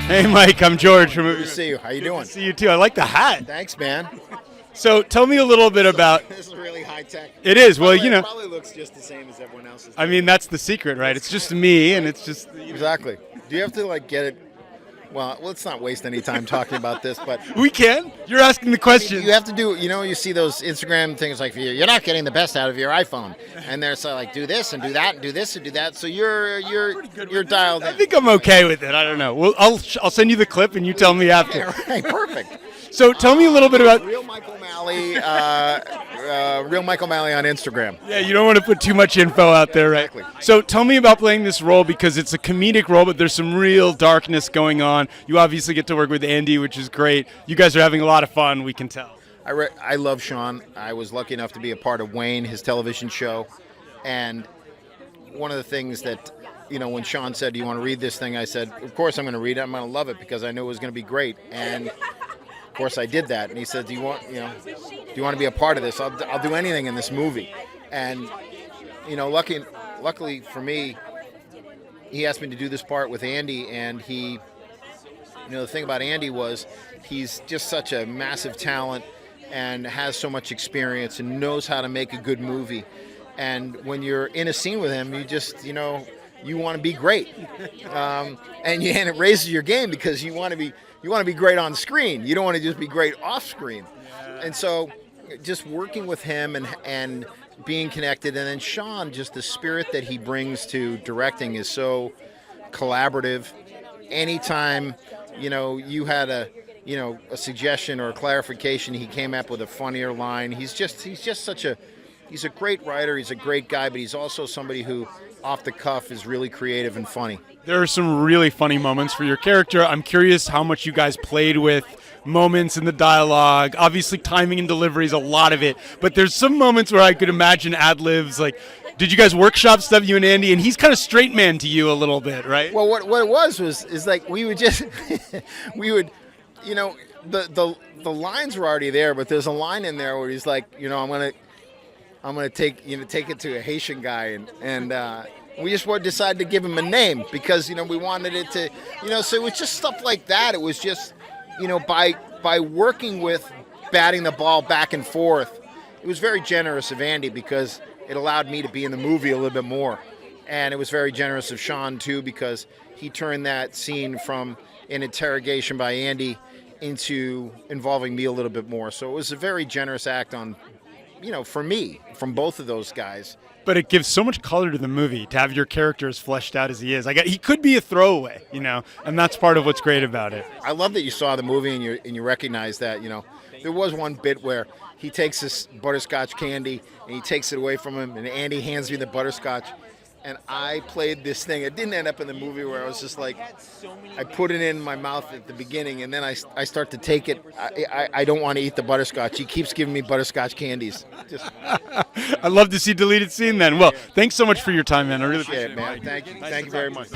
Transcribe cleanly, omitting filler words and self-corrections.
Hey, Mike, I'm George from Good to see you. How you doing? Good to see you too. I like the hat. Thanks, man. So tell me a little bit about. This is really high tech. It is. Well, It probably looks just the same as everyone else's. I mean, that's the secret, right? It's just me, and it's just. Exactly. Do you have to get it? Well, let's not waste any time talking about this, but We can. You're asking the question. you have to do. You see those Instagram things like you're not getting the best out of your iPhone, and they're so do this and do that and do this and do that. So you're dialed in. I think I'm okay with it. I don't know. Well, I'll send you the clip, and you tell me after. Right, perfect. So tell me a little bit about. Real Michael Malley, Real Michael Malley on Instagram. Yeah, you don't want to put too much info out there, right? Exactly. So tell me about playing this role, because it's a comedic role, but there's some real darkness going on. You obviously get to work with Andy, which is great. You guys are having a lot of fun, we can tell. I love Sean. I was lucky enough to be a part of Wayne, his television show. And one of the things that, when Sean said, "Do you want to read this thing?" I said, "Of course I'm going to read it. I'm going to love it because I knew it was going to be great." And of course I did that. And he said, "Do you want to be a part of this? I'll do anything in this movie." And, luckily for me, he asked me to do this part with Andy, and he, the thing about Andy was he's just such a massive talent and has so much experience and knows how to make a good movie. And when you're in a scene with him, you just, you want to be great. And it raises your game because you want to be great on screen. You don't want to just be great off screen. And so just working with him and being connected, and then Sean, just the spirit that he brings to directing is so collaborative. Anytime, you had a suggestion or a clarification, he came up with a funnier line. He's just he's a great writer. He's a great guy, but he's also somebody who, off the cuff, is really creative and funny. There are some really funny moments for your character. I'm curious how much you guys played with moments in the dialogue. Obviously, timing and delivery is a lot of it, but there's some moments where I could imagine ad-libs. Did you guys workshop stuff, you and Andy? And he's kind of straight man to you a little bit, right? Well, what it was we would just the lines were already there, but there's a line in there where he's like, I'm gonna take it to a Haitian guy, and we just decided to give him a name because we wanted it to so it was just stuff like that. It was just by working with batting the ball back and forth. It was very generous of Andy because it allowed me to be in the movie a little bit more, and it was very generous of Sean too because he turned that scene from an interrogation by Andy into involving me a little bit more. So it was a very generous act on, for me, from both of those guys. But it gives so much color to the movie to have your character as fleshed out as he is. He could be a throwaway, and that's part of what's great about it. I love that you saw the movie and you recognize that, There was one bit where he takes this butterscotch candy and he takes it away from him, and Andy hands me the butterscotch. And I played this thing. It didn't end up in the movie where I was just I put it in my mouth at the beginning, and then I start to take it. I don't want to eat the butterscotch. He keeps giving me butterscotch candies. I'd love to see deleted scene then. Well, thanks so much for your time, man. I really appreciate it, man. Thank you very much.